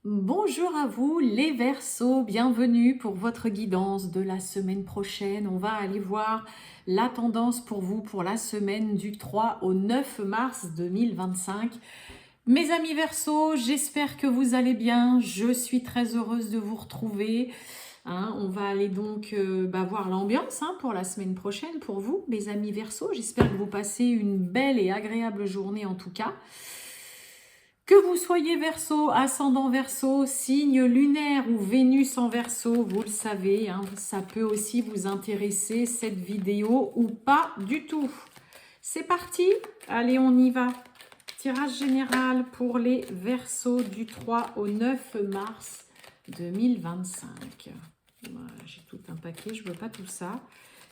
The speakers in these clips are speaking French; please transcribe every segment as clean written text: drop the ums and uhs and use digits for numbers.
Bonjour à vous les Verseaux, bienvenue pour votre guidance de la semaine prochaine. On va aller voir la tendance pour vous pour la semaine du 3 au 9 mars 2025. Mes amis Verseaux, j'espère que vous allez bien. Je suis très heureuse de vous retrouver. On va aller donc voir l'ambiance pour la semaine prochaine pour vous, mes amis Verseaux. J'espère que vous passez une belle et agréable journée en tout cas. Que vous soyez Verseau, ascendant Verseau, signe lunaire ou Vénus en Verseau, vous le savez, ça peut aussi vous intéresser cette vidéo ou pas du tout. C'est parti, allez on y va. Tirage général pour les Verseaux du 3 au 9 mars 2025. Voilà, j'ai tout un paquet, je ne veux pas tout ça.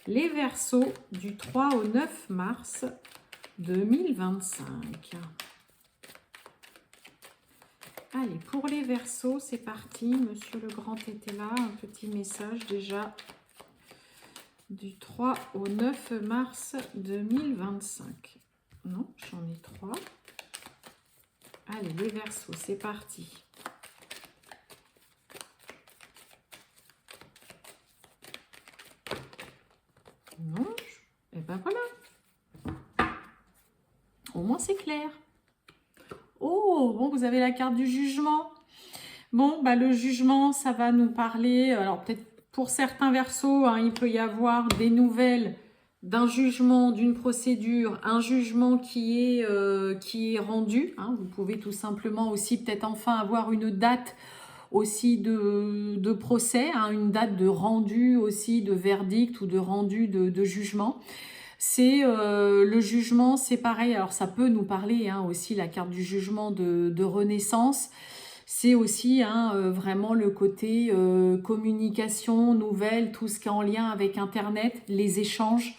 Les Verseaux du 3 au 9 mars 2025. Allez, pour les Verseaux, c'est parti. Monsieur le Grand était là. Un petit message déjà du 3 au 9 mars 2025. Non, j'en ai 3. Allez, les Verseaux, c'est parti. Non, et ben voilà. Au moins, c'est clair. Oh, bon, vous avez la carte du jugement. Bon, le jugement, ça va nous parler, alors peut-être pour certains Verseaux, il peut y avoir des nouvelles d'un jugement, d'une procédure, un jugement qui est rendu. Vous pouvez tout simplement aussi peut-être enfin avoir une date aussi de procès, une date de rendu aussi de verdict ou de rendu de jugement. C'est le jugement, c'est pareil. Alors ça peut nous parler aussi la carte du jugement de renaissance. C'est aussi vraiment le côté communication, nouvelles, tout ce qui est en lien avec Internet, les échanges.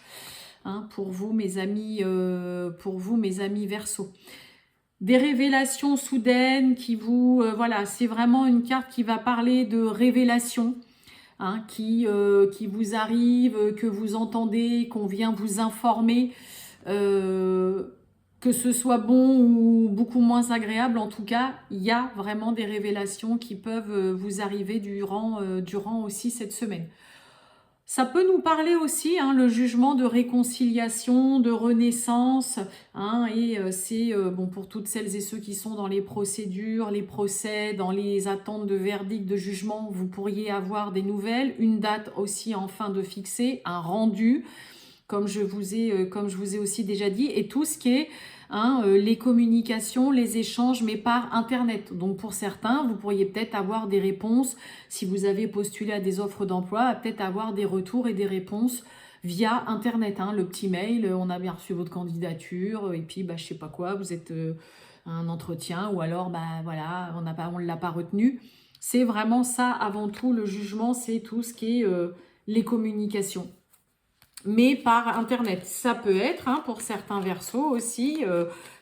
Pour vous, mes amis Verseaux. Des révélations soudaines qui vous... voilà, c'est vraiment une carte qui va parler de révélations. Qui vous arrive, que vous entendez, qu'on vient vous informer, que ce soit bon ou beaucoup moins agréable, en tout cas, il y a vraiment des révélations qui peuvent vous arriver durant aussi cette semaine. Ça peut nous parler aussi, le jugement de réconciliation, de renaissance, et c'est bon pour toutes celles et ceux qui sont dans les procédures, les procès, dans les attentes de verdict, de jugement, vous pourriez avoir des nouvelles, une date aussi enfin de fixer, un rendu, comme je vous ai aussi déjà dit, et tout ce qui est les communications, les échanges, mais par Internet. Donc pour certains, vous pourriez peut-être avoir des réponses, si vous avez postulé à des offres d'emploi, peut-être avoir des retours et des réponses via Internet. Le petit mail, on a bien reçu votre candidature, et puis je sais pas quoi, vous êtes à un entretien, ou alors voilà, on ne l'a pas retenu. C'est vraiment ça avant tout, le jugement, c'est tout ce qui est les communications. Mais par Internet. Ça peut être, pour certains Verseaux aussi,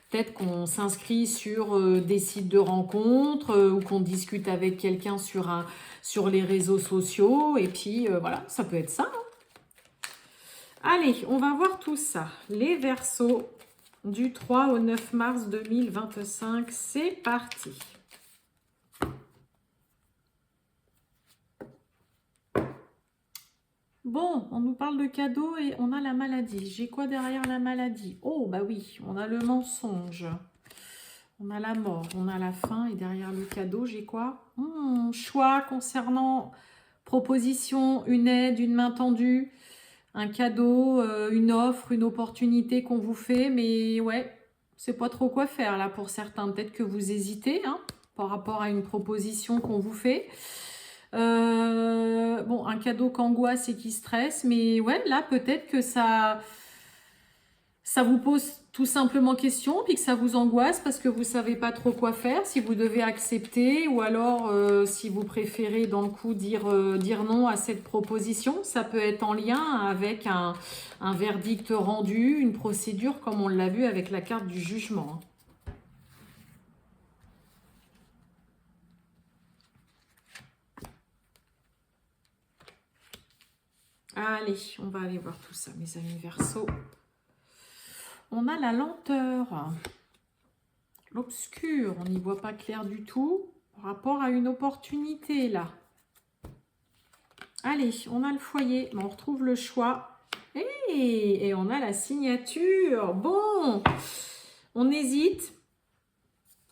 peut-être qu'on s'inscrit sur des sites de rencontres ou qu'on discute avec quelqu'un sur les réseaux sociaux. Et puis, voilà, ça peut être ça. Allez, on va voir tout ça. Les Verseaux du 3 au 9 mars 2025, c'est parti. Bon, on nous parle de cadeaux et on a la maladie. J'ai quoi derrière la maladie? Oh, oui, on a le mensonge. On a la mort, on a la faim et derrière le cadeau, j'ai quoi? Choix concernant proposition, une aide, une main tendue, un cadeau, une offre, une opportunité qu'on vous fait. Mais ouais, c'est pas trop quoi faire là pour certains. Peut-être que vous hésitez par rapport à une proposition qu'on vous fait. Bon, un cadeau qu'angoisse et qui stresse, mais ouais, là, peut-être que ça vous pose tout simplement question, puis que ça vous angoisse parce que vous ne savez pas trop quoi faire, si vous devez accepter, ou alors si vous préférez dans le coup dire non à cette proposition. Ça peut être en lien avec un verdict rendu, une procédure comme on l'a vu avec la carte du jugement. Allez, on va aller voir tout ça, mes amis Verseaux. On a la lenteur, l'obscur, on n'y voit pas clair du tout. par rapport à une opportunité, là. Allez, on a le foyer, on retrouve le choix. Et on a la signature. Bon, on hésite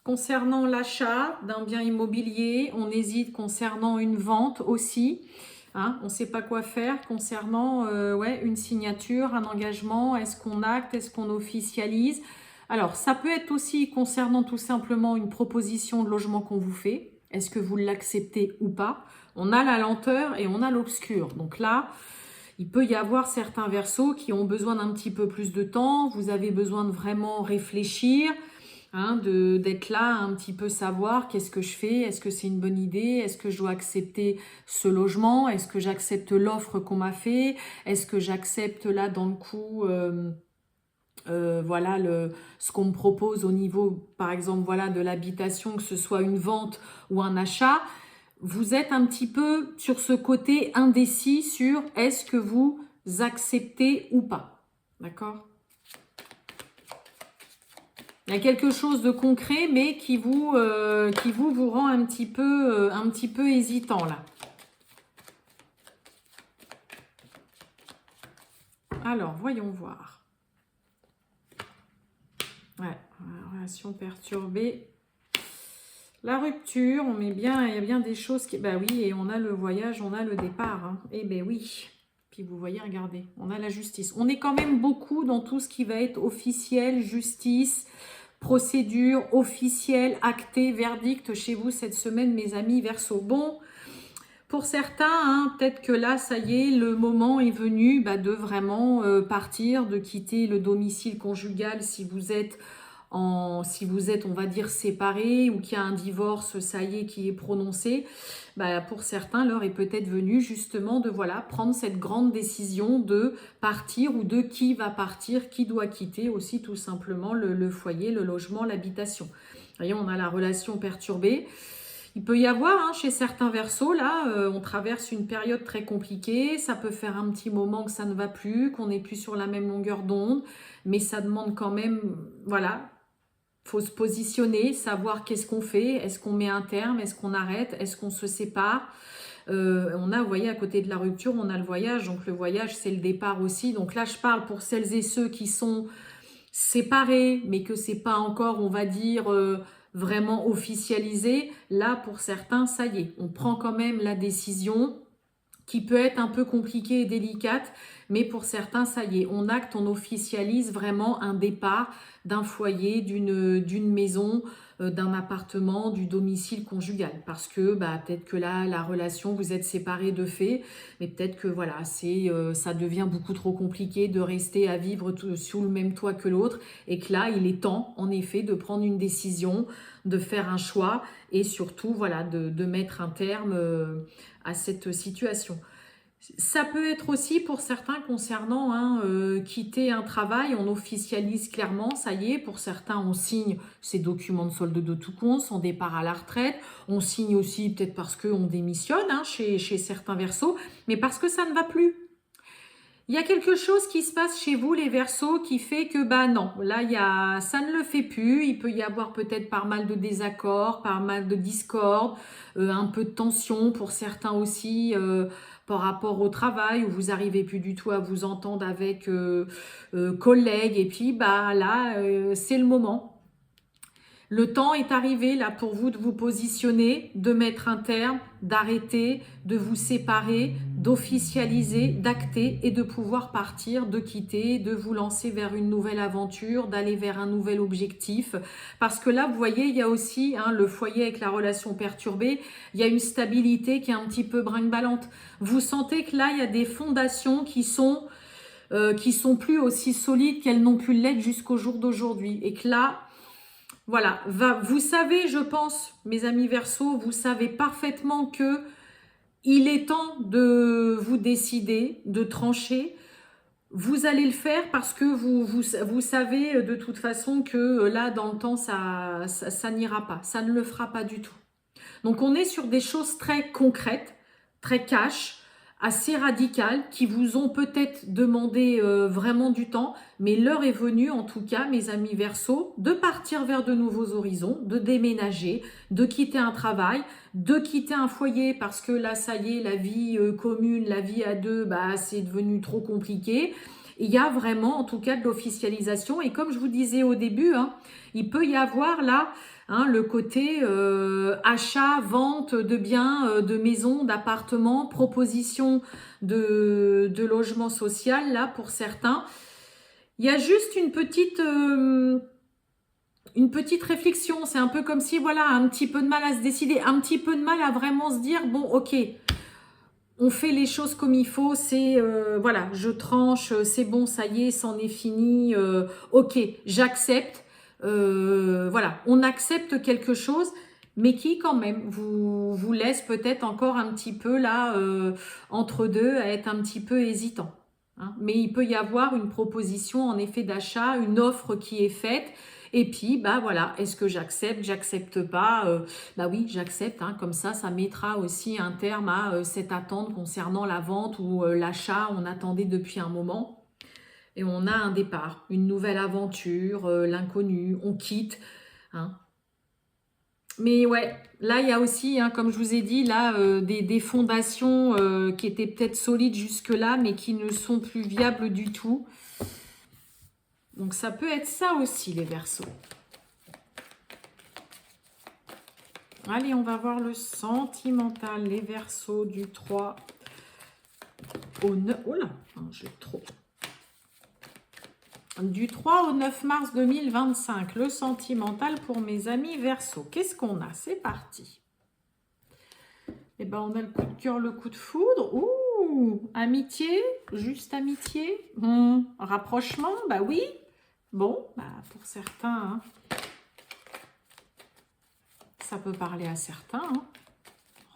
concernant l'achat d'un bien immobilier. On hésite concernant une vente aussi. Hein, on ne sait pas quoi faire concernant ouais, une signature, un engagement. Est-ce qu'on acte? Est-ce qu'on officialise? Alors, ça peut être aussi concernant tout simplement une proposition de logement qu'on vous fait. Est-ce que vous l'acceptez ou pas? On a la lenteur et on a l'obscur. Donc là, il peut y avoir certains versos qui ont besoin d'un petit peu plus de temps. Vous avez besoin de vraiment réfléchir, hein, d'être là, un petit peu savoir qu'est-ce que je fais, est-ce que c'est une bonne idée, est-ce que je dois accepter ce logement, est-ce que j'accepte l'offre qu'on m'a fait, est-ce que j'accepte là dans le coup voilà ce qu'on me propose au niveau par exemple voilà de l'habitation, que ce soit une vente ou un achat. Vous êtes un petit peu sur ce côté indécis sur est-ce que vous acceptez ou pas. D'accord? Il y a quelque chose de concret, mais qui vous rend un petit peu hésitant là. Alors, voyons voir. Ouais, relation perturbée. La rupture, on met bien, il y a bien des choses qui... Bah oui, et on a le voyage, on a le départ. Hein. Eh ben oui. Puis vous voyez, regardez, on a la justice. On est quand même beaucoup dans tout ce qui va être officiel, justice, procédure, officielle, acté, verdict chez vous cette semaine, mes amis Verseau. Bon, pour certains, hein, peut-être que là, ça y est, le moment est venu de vraiment partir, de quitter le domicile conjugal si vous êtes on va dire, séparés ou qu'il y a un divorce, ça y est, qui est prononcé, pour certains, l'heure est peut-être venue justement de voilà, prendre cette grande décision de partir ou de qui va partir, qui doit quitter aussi tout simplement le foyer, le logement, l'habitation. Vous voyez, on a la relation perturbée. Il peut y avoir, hein, chez certains versos, là, on traverse une période très compliquée, ça peut faire un petit moment que ça ne va plus, qu'on n'est plus sur la même longueur d'onde, mais ça demande quand même, voilà, faut se positionner, savoir qu'est-ce qu'on fait, est-ce qu'on met un terme, est-ce qu'on arrête, est-ce qu'on se sépare. On a, vous voyez, à côté de la rupture, on a le voyage, donc le voyage, c'est le départ aussi. Donc là, je parle pour celles et ceux qui sont séparés, mais que c'est pas encore, on va dire, vraiment officialisé. Là, pour certains, ça y est, on prend quand même la décision qui peut être un peu compliquée et délicate, mais pour certains, ça y est, on acte, on officialise vraiment un départ d'un foyer, d'une maison, d'un appartement, du domicile conjugal. Parce que peut-être que là, la relation, vous êtes séparés de fait, mais peut-être que voilà, ça devient beaucoup trop compliqué de rester à vivre sous le même toit que l'autre, et que là, il est temps, en effet, de prendre une décision, de faire un choix, et surtout, voilà, de mettre un terme à cette situation. Ça peut être aussi pour certains concernant quitter un travail, on officialise clairement, ça y est, pour certains on signe ses documents de solde de tout compte, son départ à la retraite, on signe aussi peut-être parce qu'on démissionne chez certains versos, mais parce que ça ne va plus. Il y a quelque chose qui se passe chez vous, les Verseaux, qui fait que, non, là, ça ne le fait plus. Il peut y avoir peut-être pas mal de désaccords, pas mal de discorde, un peu de tension pour certains aussi par rapport au travail, où vous n'arrivez plus du tout à vous entendre avec collègues. Et puis, là, c'est le moment. Le temps est arrivé là pour vous de vous positionner, de mettre un terme, d'arrêter, de vous séparer, d'officialiser, d'acter et de pouvoir partir, de quitter, de vous lancer vers une nouvelle aventure, d'aller vers un nouvel objectif. Parce que là, vous voyez, il y a aussi le foyer avec la relation perturbée, il y a une stabilité qui est un petit peu brinque-ballante. Vous sentez que là, il y a des fondations qui sont plus aussi solides qu'elles n'ont pu l'être jusqu'au jour d'aujourd'hui. Et que là, voilà, vous savez, je pense, mes amis Verseaux, vous savez parfaitement que il est temps de vous décider, de trancher. Vous allez le faire parce que vous savez de toute façon que là, dans le temps, ça n'ira pas. Ça ne le fera pas du tout. Donc, on est sur des choses très concrètes, très cash, assez radicales qui vous ont peut-être demandé vraiment du temps, mais l'heure est venue en tout cas, mes amis Verseau, de partir vers de nouveaux horizons, de déménager, de quitter un travail, de quitter un foyer parce que là ça y est, la vie commune, la vie à deux, bah, c'est devenu trop compliqué. Il y a vraiment en tout cas de l'officialisation et comme je vous disais au début, hein, il peut y avoir là le côté achat, vente de biens, de maisons, d'appartements, proposition de logement social, là, pour certains. Il y a juste une petite réflexion. C'est un peu comme si, voilà, un petit peu de mal à se décider, un petit peu de mal à vraiment se dire, bon, ok, on fait les choses comme il faut, c'est, voilà, je tranche, c'est bon, ça y est, c'en est fini, ok, j'accepte. Voilà, on accepte quelque chose, mais qui quand même vous laisse peut-être encore un petit peu là, entre deux, à être un petit peu hésitant. Hein. Mais il peut y avoir une proposition en effet d'achat, une offre qui est faite, et puis bah voilà, est-ce que j'accepte, j'accepte pas bah oui, j'accepte, hein, comme ça mettra aussi un terme à cette attente concernant la vente ou l'achat, on attendait depuis un moment. Et on a un départ, une nouvelle aventure, l'inconnu, on quitte. Hein. Mais ouais, là il y a aussi, hein, comme je vous ai dit, là des fondations qui étaient peut-être solides jusque-là, mais qui ne sont plus viables du tout. Donc ça peut être ça aussi les Verseaux. Allez, on va voir le sentimental, les Verseaux du 3 au 9. Oh là, j'ai trop. Du 3 au 9 mars 2025, le sentimental pour mes amis Verseaux. Qu'est-ce qu'on a? C'est parti. Eh ben, on a le coup de cœur, le coup de foudre. Ouh, amitié, juste amitié. Rapprochement, bah oui. Bon, bah pour certains, hein, ça peut parler à certains. Hein.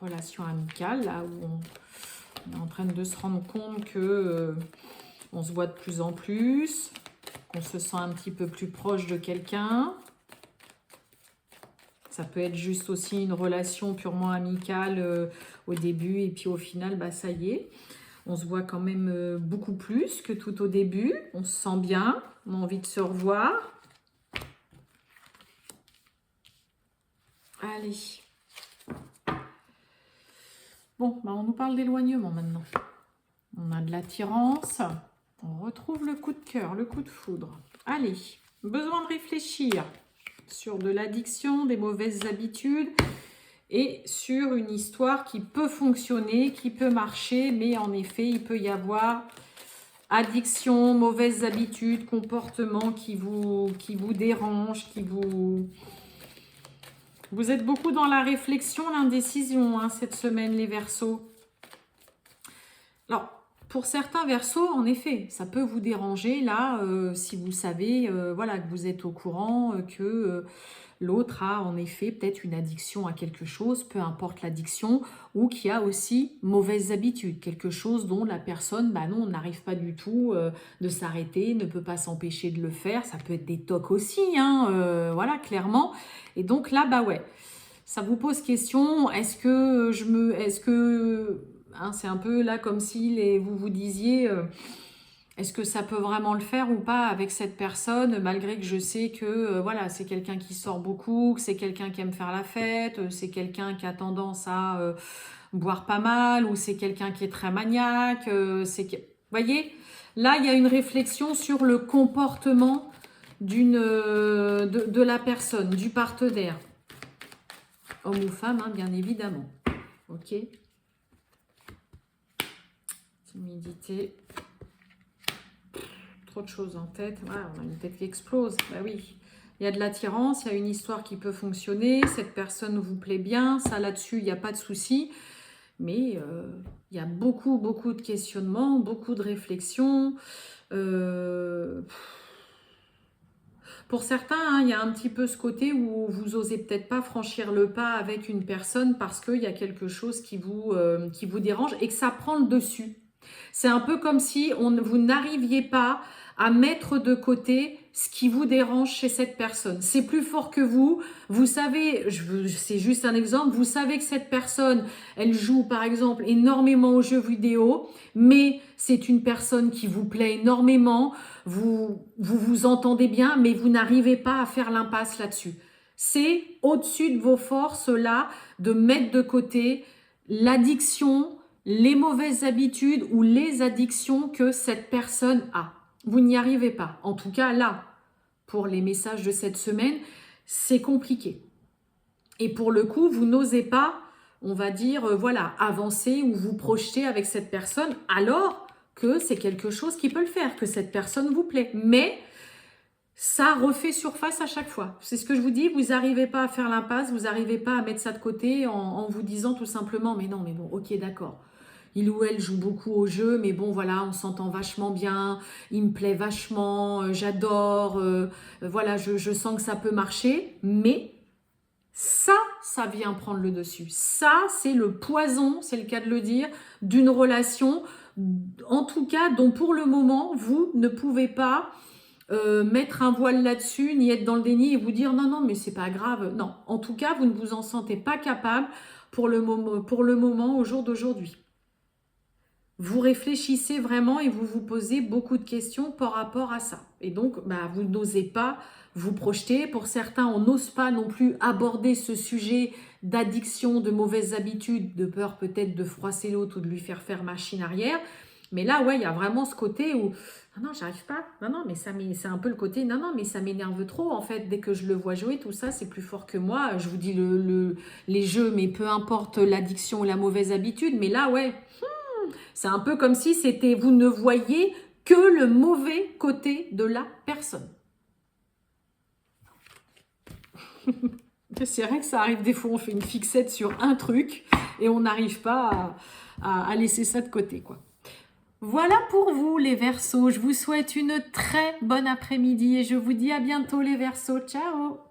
Relation amicale, là où on est en train de se rendre compte que on se voit de plus en plus. On se sent un petit peu plus proche de quelqu'un. Ça peut être juste aussi une relation purement amicale au début et puis au final, bah, ça y est. On se voit quand même beaucoup plus que tout au début. On se sent bien, on a envie de se revoir. Allez. Bon, bah, on nous parle d'éloignement maintenant. On a de l'attirance. On retrouve le coup de cœur, le coup de foudre. Allez, besoin de réfléchir sur de l'addiction, des mauvaises habitudes et sur une histoire qui peut fonctionner, qui peut marcher, mais en effet, il peut y avoir addiction, mauvaises habitudes, comportements qui vous dérangent, qui vous... Vous êtes beaucoup dans la réflexion, l'indécision hein, cette semaine, les Verseaux. Alors, pour certains Verseaux, en effet, ça peut vous déranger là, si vous savez voilà, que vous êtes au courant, que l'autre a en effet peut-être une addiction à quelque chose, peu importe l'addiction, ou qu'il y a aussi mauvaises habitudes, quelque chose dont la personne, bah non, n'arrive pas du tout de s'arrêter, ne peut pas s'empêcher de le faire. Ça peut être des tocs aussi, hein, voilà, clairement. Et donc là, bah ouais, ça vous pose question, est-ce que hein, c'est un peu là comme si vous vous disiez, est-ce que ça peut vraiment le faire ou pas avec cette personne, malgré que je sais que voilà, c'est quelqu'un qui sort beaucoup, que c'est quelqu'un qui aime faire la fête, c'est quelqu'un qui a tendance à boire pas mal, ou c'est quelqu'un qui est très maniaque, Vous voyez, là, il y a une réflexion sur le comportement de la personne, du partenaire. Homme ou femme, hein, bien évidemment. Ok. Timidité. Trop de choses en tête. Voilà, on a une tête qui explose. Bah oui. Il y a de l'attirance, il y a une histoire qui peut fonctionner. Cette personne vous plaît bien. Ça, là-dessus, il n'y a pas de souci. Mais il y a beaucoup, beaucoup de questionnements, beaucoup de réflexions. Pour certains, hein, il y a un petit peu ce côté où vous osez peut-être pas franchir le pas avec une personne parce qu'il y a quelque chose qui vous dérange et que ça prend le dessus. C'est un peu comme si vous n'arriviez pas à mettre de côté ce qui vous dérange chez cette personne. C'est plus fort que vous. Vous savez, c'est juste un exemple, vous savez que cette personne, elle joue par exemple énormément aux jeux vidéo, mais c'est une personne qui vous plaît énormément, vous entendez bien, mais vous n'arrivez pas à faire l'impasse là-dessus. C'est au-dessus de vos forces là, de mettre de côté l'addiction, les mauvaises habitudes ou les addictions que cette personne a. Vous n'y arrivez pas. En tout cas, là, pour les messages de cette semaine, c'est compliqué. Et pour le coup, vous n'osez pas, on va dire, voilà, avancer ou vous projeter avec cette personne, alors que c'est quelque chose qui peut le faire, que cette personne vous plaît. Mais ça refait surface à chaque fois. C'est ce que je vous dis, vous n'arrivez pas à faire l'impasse, vous n'arrivez pas à mettre ça de côté en vous disant tout simplement, mais non, mais bon, ok, d'accord. Il ou elle joue beaucoup au jeu, mais bon, voilà, on s'entend vachement bien, il me plaît vachement, j'adore, voilà, je sens que ça peut marcher, mais ça vient prendre le dessus. Ça, c'est le poison, c'est le cas de le dire, d'une relation, en tout cas, dont pour le moment, vous ne pouvez pas mettre un voile là-dessus, ni être dans le déni et vous dire non, non, mais c'est pas grave. Non, en tout cas, vous ne vous en sentez pas capable pour le moment au jour d'aujourd'hui. Vous réfléchissez vraiment et vous vous posez beaucoup de questions par rapport à ça. Et donc, vous n'osez pas vous projeter. Pour certains, on n'ose pas non plus aborder ce sujet d'addiction, de mauvaises habitudes, de peur peut-être de froisser l'autre ou de lui faire machine arrière. Mais là, ouais, il y a vraiment ce côté où non, j'arrive pas. Non, mais c'est un peu le côté non, mais ça m'énerve trop en fait. Dès que je le vois jouer, tout ça, c'est plus fort que moi. Je vous dis les jeux, mais peu importe l'addiction ou la mauvaise habitude. Mais là, ouais. C'est un peu comme si c'était vous ne voyez que le mauvais côté de la personne. C'est vrai que ça arrive des fois, on fait une fixette sur un truc et on n'arrive pas à laisser ça de côté, quoi. Voilà pour vous les Verseaux. Je vous souhaite une très bonne après-midi et je vous dis à bientôt les Verseaux. Ciao!